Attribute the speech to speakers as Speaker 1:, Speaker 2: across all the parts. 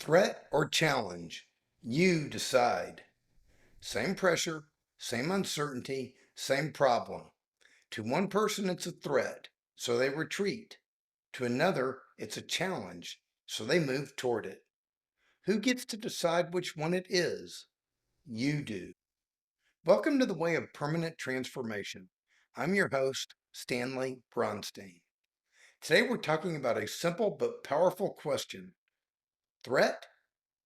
Speaker 1: Threat or challenge? You decide. Same pressure, same uncertainty, same problem. To one person, it's a threat, so they retreat. To another, it's a challenge, so they move toward it. Who gets to decide which one it is? You do. Welcome to the Way of Permanent Transformation. I'm your host, Stanley Bronstein. Today we're talking about a simple but powerful question: threat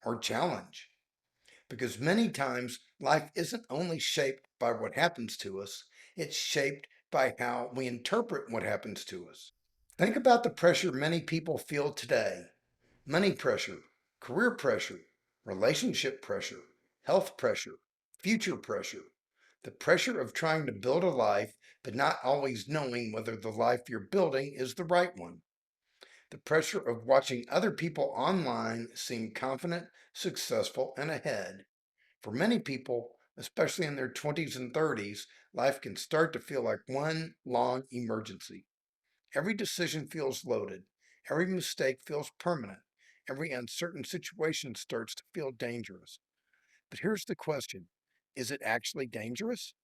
Speaker 1: or challenge? Because many times life isn't only shaped by what happens to us, it's shaped by how we interpret what happens to us. Think about the pressure many people feel today: money pressure, career pressure, relationship pressure, health pressure, future pressure. The pressure of trying to build a life, but not always knowing whether the life you're building is the right one. The pressure of watching other people online seem confident, successful, and ahead. For many people, especially in their 20s and 30s, life can start to feel like one long emergency. Every decision feels loaded. Every mistake feels permanent. Every uncertain situation starts to feel dangerous. But here's the question: is it actually dangerous?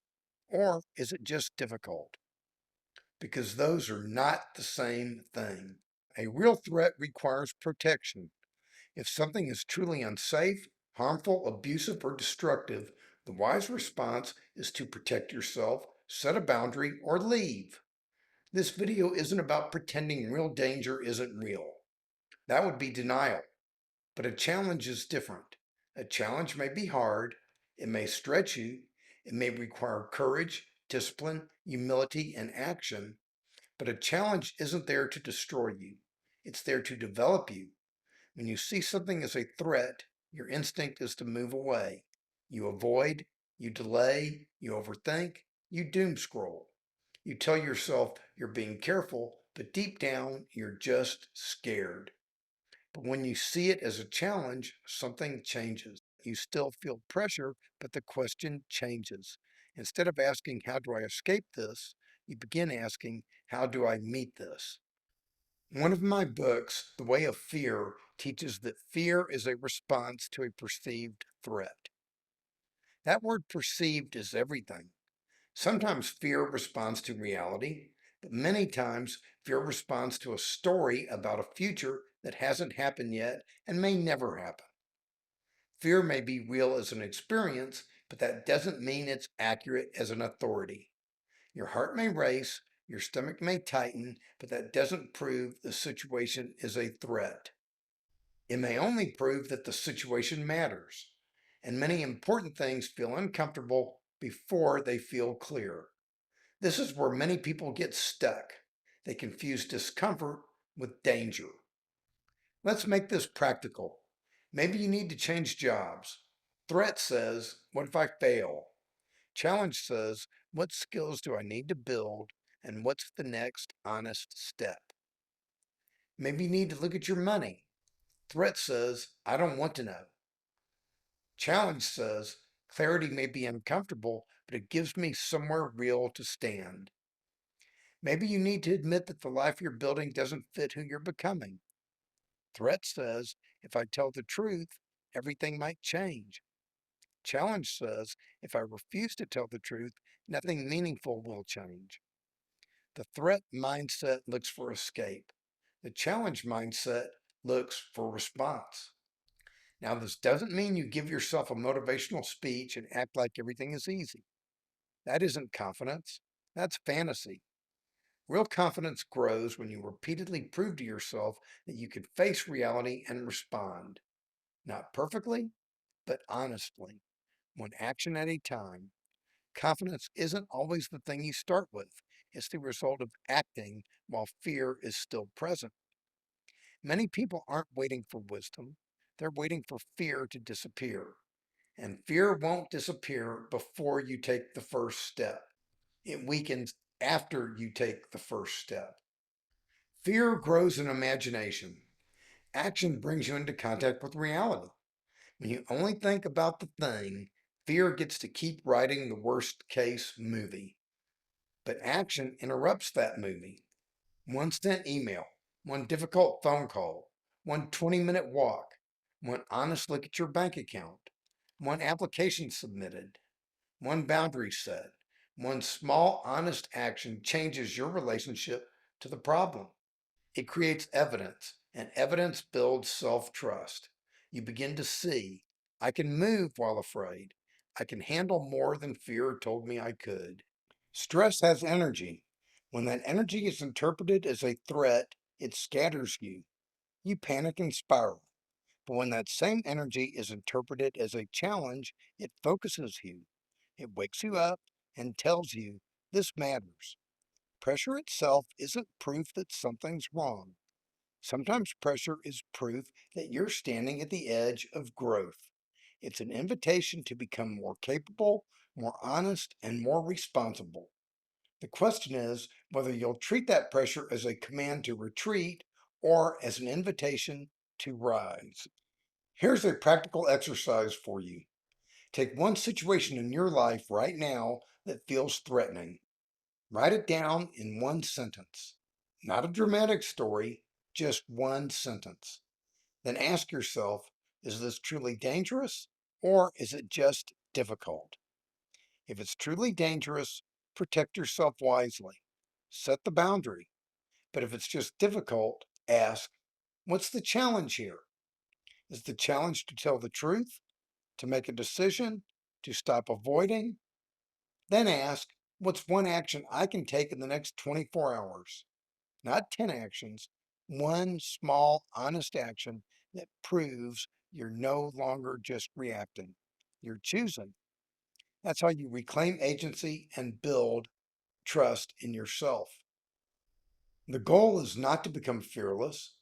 Speaker 1: Or is it just difficult? Because those are not the same thing. A real threat requires protection. If something is truly unsafe, harmful, abusive, or destructive, the wise response is to protect yourself, set a boundary, or leave. This video isn't about pretending real danger isn't real. That would be denial. But a challenge is different. A challenge may be hard, it may stretch you, it may require courage, discipline, humility, and action. But a challenge isn't there to destroy you, it's there to develop you. When you see something as a threat, your instinct is to move away. You avoid, you delay, you overthink, you doom scroll. You tell yourself you're being careful, but deep down, you're just scared. But when you see it as a challenge, something changes. You still feel pressure, but the question changes. Instead of asking, how do I escape this? You begin asking, how do I meet this? One of my books, The Way of Fear, teaches that fear is a response to a perceived threat. That word perceived is everything. Sometimes fear responds to reality, but many times fear responds to a story about a future that hasn't happened yet and may never happen. Fear may be real as an experience, but that doesn't mean it's accurate as an authority. Your heart may race, your stomach may tighten, but that doesn't prove the situation is a threat. It may only prove that the situation matters, and many important things feel uncomfortable before they feel clear. This is where many people get stuck. They confuse discomfort with danger. Let's make this practical. Maybe you need to change jobs. Threat says, what if I fail? Challenge says, what skills do I need to build? And what's the next honest step? Maybe you need to look at your money. Threat says, I don't want to know. Challenge says, clarity may be uncomfortable, but it gives me somewhere real to stand. Maybe you need to admit that the life you're building doesn't fit who you're becoming. Threat says, if I tell the truth, everything might change. Challenge says, if I refuse to tell the truth, nothing meaningful will change. The threat mindset looks for escape. The challenge mindset looks for response. Now, this doesn't mean you give yourself a motivational speech and act like everything is easy. That isn't confidence. That's fantasy. Real confidence grows when you repeatedly prove to yourself that you can face reality and respond. Not perfectly, but honestly, one action at a time. Confidence isn't always the thing you start with. It's the result of acting while fear is still present. Many people aren't waiting for wisdom. They're waiting for fear to disappear. And fear won't disappear before you take the first step. It weakens after you take the first step. Fear grows in imagination. Action brings you into contact with reality. When you only think about the thing, fear gets to keep writing the worst case movie. But action interrupts that movie. One sent email, one difficult phone call, one 20-minute walk. One honest look at your bank account, one application submitted, one boundary set, one small honest action changes your relationship to the problem. It creates evidence, and evidence builds self trust. You begin to see, I can move while afraid. I can handle more than fear told me I could. Stress has energy. When that energy is interpreted as a threat, it scatters you. You panic and spiral. But when that same energy is interpreted as a challenge, it focuses you. It wakes you up and tells you this matters. Pressure itself isn't proof that something's wrong. Sometimes pressure is proof that you're standing at the edge of growth. It's an invitation to become more capable, more honest, and more responsible. The question is whether you'll treat that pressure as a command to retreat or as an invitation to rise. Here's a practical exercise for you. Take one situation in your life right now that feels threatening. Write it down in one sentence. Not a dramatic story, just one sentence. Then ask yourself, is this truly dangerous or is it just difficult? If it's truly dangerous, protect yourself wisely. Set the boundary. But if it's just difficult, ask, what's the challenge here? Is the challenge to tell the truth, to make a decision, to stop avoiding? Then ask, what's one action I can take in the next 24 hours? Not 10 actions, one small, honest action that proves you're no longer just reacting. You're choosing. That's how you reclaim agency and build trust in yourself. The goal is not to become fearless.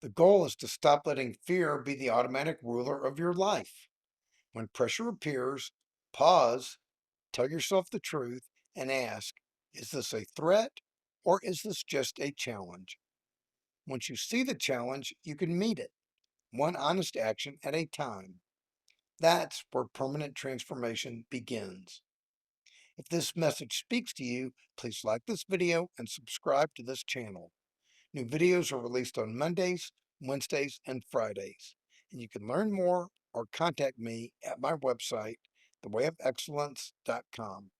Speaker 1: The goal is to stop letting fear be the automatic ruler of your life. When pressure appears, pause, tell yourself the truth, and ask, is this a threat or is this just a challenge? Once you see the challenge, you can meet it, one honest action at a time. That's where permanent transformation begins. If this message speaks to you, please like this video and subscribe to this channel. New videos are released on Mondays, Wednesdays, and Fridays. And you can learn more or contact me at my website, thewayofexcellence.com.